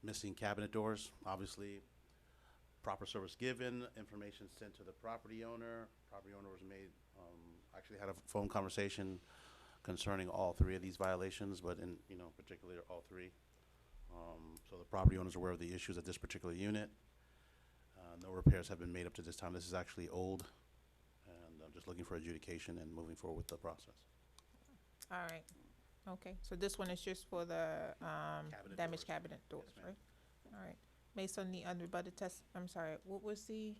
missing cabinet doors. Obviously, proper service given, information sent to the property owner. Property owner was made, actually had a phone conversation concerning all three of these violations, but in, particularly all three. So the property owner is aware of the issues at this particular unit. No repairs have been made up to this time. This is actually old, and I'm just looking for adjudication and moving forward with the process. All right, okay, so this one is just for the, Cabinet damaged doors. cabinet doors, Yes, ma'am. right? All right, based on the unrebutted test, I'm sorry, what was the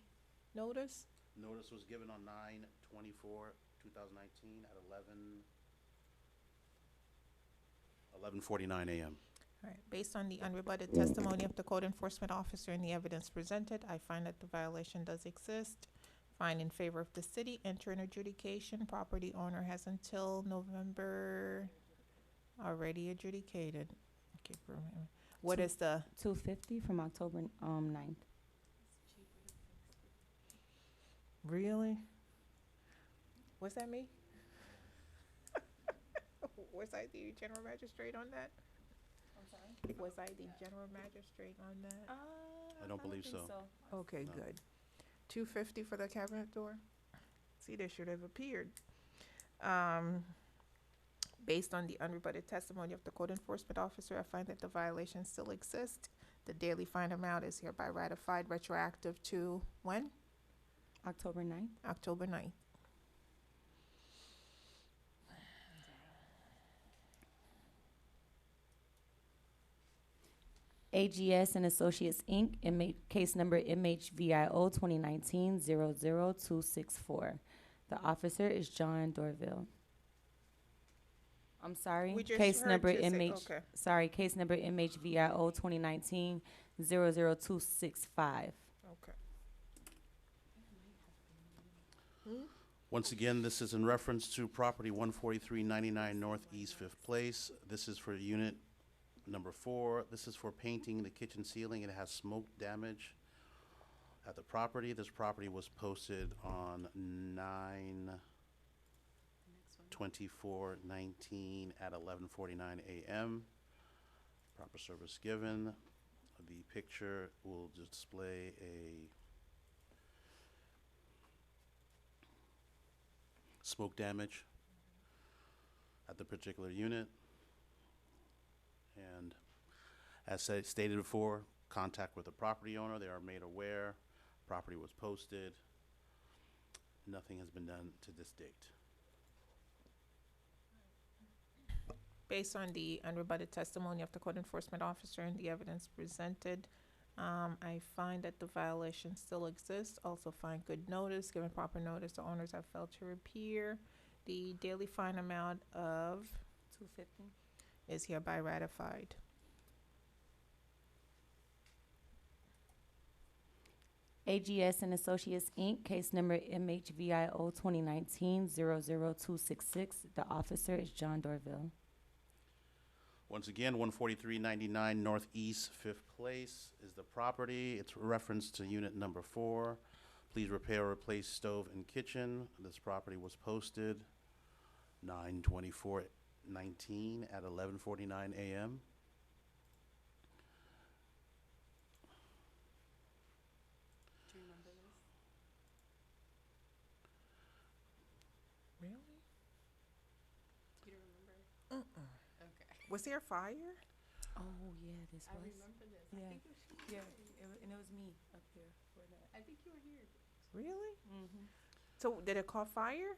notice? Notice was given on 9/24/2019 at 11:49 a.m. All right, based on the unrebutted testimony of the code enforcement officer and the evidence presented, I find that the violation does exist. Find in favor of the city, enter an adjudication. Property owner has until November, already adjudicated. Okay, what is the, $250 from October 9th. really? Was that me? Was I the general magistrate on that? I'm sorry? Was I the general magistrate on that? I don't believe so. Okay, No. good. 250 for the cabinet door? See, they should have appeared. Based on the unrebutted testimony of the code enforcement officer, I find that the violation still exists. The daily fine amount is hereby ratified retroactive to when? October 9th. October 9th. AGS and Associates, Inc., case number MHVIO 2019-00264. The officer is John Dorville. I'm sorry. We just Case heard number you say- MH. okay. Sorry, case number MHVIO 2019-00265. Okay. Once again, this is in reference to property 14399 Northeast Fifth Place. This is for unit number 4. This is for painting the kitchen ceiling. It has smoke damage at the property. This property was posted on 9/24/19 at 11:49 a.m. Proper service given. The picture will display a smoke damage at the particular unit. And as stated before, contact with the property owner. They are made aware. Property was posted. Nothing has been done to this date. Based on the unrebutted testimony of the code enforcement officer and the evidence presented, I find that the violation still exists. Also find good notice, given proper notice, the owners have failed to appear. The daily fine amount of $250. is hereby ratified. AGS and Associates, Inc., case number MHVIO 2019-00266. The officer is John Dorville. Once again, 14399 Northeast Fifth Place is the property. It's reference to unit number 4. Please repair or replace stove and kitchen. This property was posted 9/24/19 at 11:49 a.m. Do you remember this? Really? You don't remember? Okay. Was there a fire? Oh, yeah, this I was. remember this. Yeah. I think it was, And it was me up here for that. I think you were here. Really? Mm-hmm. So did it caught fire?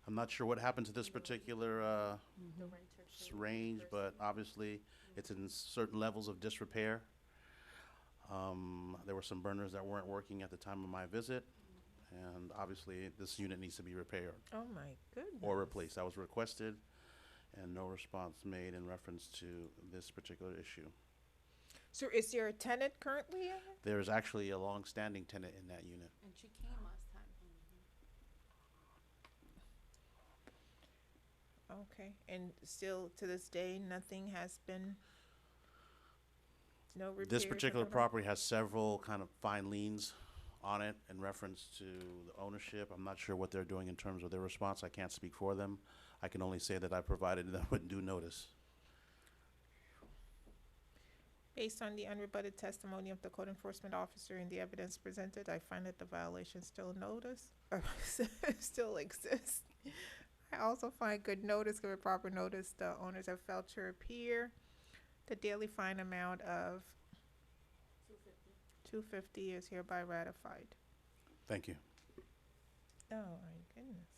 I'm not sure what happened to this particular The Mm-hmm. renter. range, but obviously it's in certain levels of disrepair. There were some burners that weren't working at the time of my visit, and obviously this unit needs to be repaired Oh, my goodness. or replaced. That was requested, and no response made in reference to this particular issue. So is there a tenant currently in it? There is actually a long-standing tenant in that unit. And she came last time. Okay, and still to this day, nothing has been, no repairs? This or particular whatever? property has several kind of fine liens on it in reference to the ownership. I'm not sure what they're doing in terms of their response. I can't speak for them. I can only say that I provided them with due notice. Based on the unrebutted testimony of the code enforcement officer and the evidence presented, I find that the violation still still exists. I also find good notice, given proper notice, the owners have failed to appear. The daily fine amount of $250 is hereby ratified. Thank you. Oh, my goodness.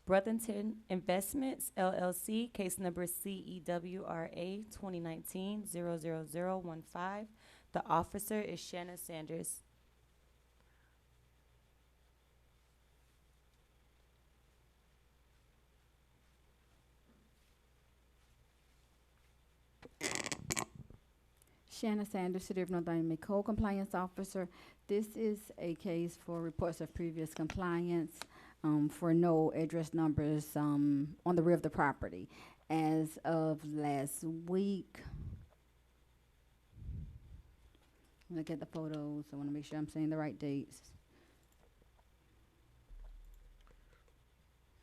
Brotherton Investments LLC, case number CEWRA 2019-00015. The officer is Shanna Sanders. Shanna Sanders, City of North Miami Code Compliance Officer. This is a case for reports of previous compliance for no address numbers on the rear of the property. As of last week, look at the photos. I want to make sure I'm saying the right dates.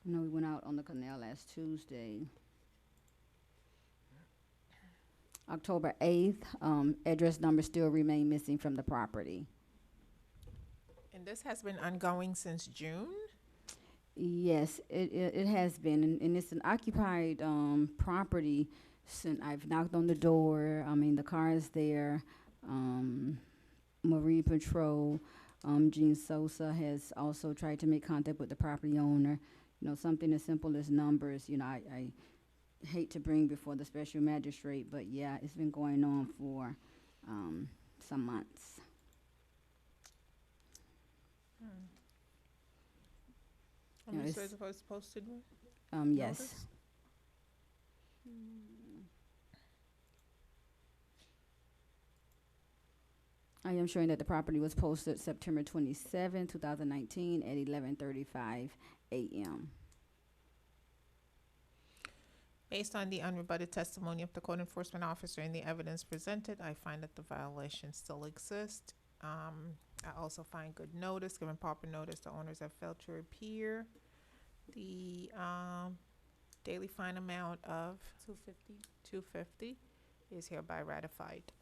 I know we went out on the canal last Tuesday. October 8th, address numbers still remain missing from the property. And this has been ongoing since June? Yes, it has been, and it's an occupied property. Since I've knocked on the door, I mean, the car is there. Marine Patrol, Gene Sosa has also tried to make contact with the property owner. You know, something as simple as numbers, you know, I hate to bring before the special magistrate, but yeah, it's been going on for some months. How many it's- stores was posted with? Yes. Notice? I am showing that the property was posted September 27, 2019 at 11:35 a.m. Based on the unrebutted testimony of the code enforcement officer and the evidence presented, I find that the violation still exists. I also find good notice, given proper notice, the owners have failed to appear. The daily fine amount of $250 is hereby ratified.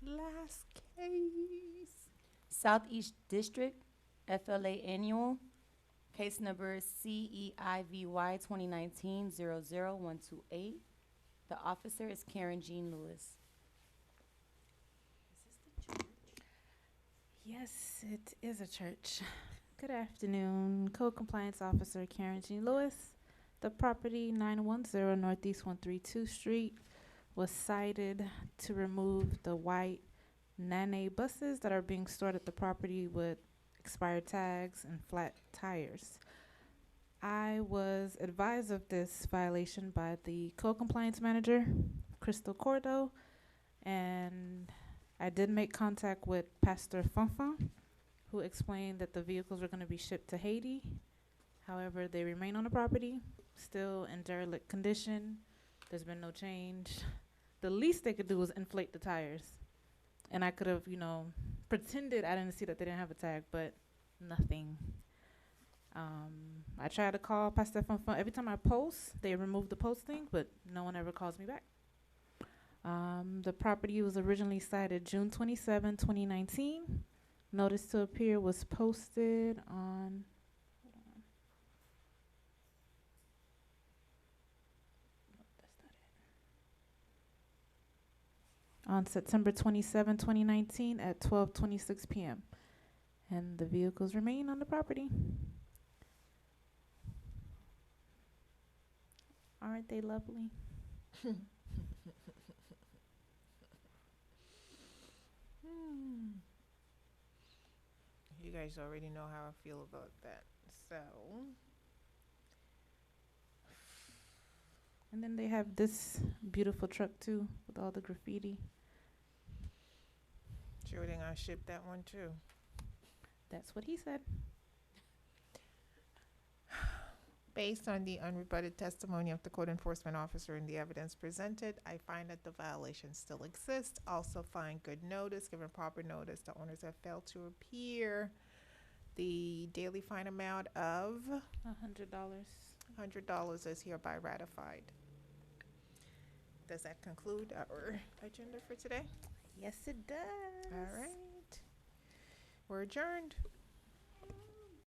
Last case. Southeast District FLA Annual, case number CEIVY 2019-00128. The officer is Karen Jean Lewis. Yes, it is a church. Good afternoon, Code Compliance Officer Karen Jean Lewis. The property 910 Northeast 132 Street was cited to remove the white Nane buses that are being stored at the property with expired tags and flat tires. I was advised of this violation by the Code Compliance Manager, Crystal Cordo, and I did make contact with Pastor Fonfon, who explained that the vehicles were going to be shipped to Haiti. However, they remain on the property, still in derelict condition. There's been no change. The least they could do was inflate the tires. And I could have, you know, pretended I didn't see that they didn't have a tag, but nothing. I tried to call Pastor Fonfon. Every time I post, they remove the posting, but no one ever calls me back. The property was originally cited June 27, 2019. Notice to appear was posted on, on September 27, 2019 at 12:26 p.m. And the vehicles remain on the property. Aren't they lovely? You guys already know how I feel about that. So, And then they have this beautiful truck too with all the graffiti. sure they're gonna ship that one too. That's what he said. Based on the unrebutted testimony of the code enforcement officer and the evidence presented, I find that the violation still exists. Also find good notice, given proper notice, the owners have failed to appear. The daily fine amount of $100. $100 is hereby ratified. Does that conclude our agenda for today? Yes, it does. All right. We're adjourned.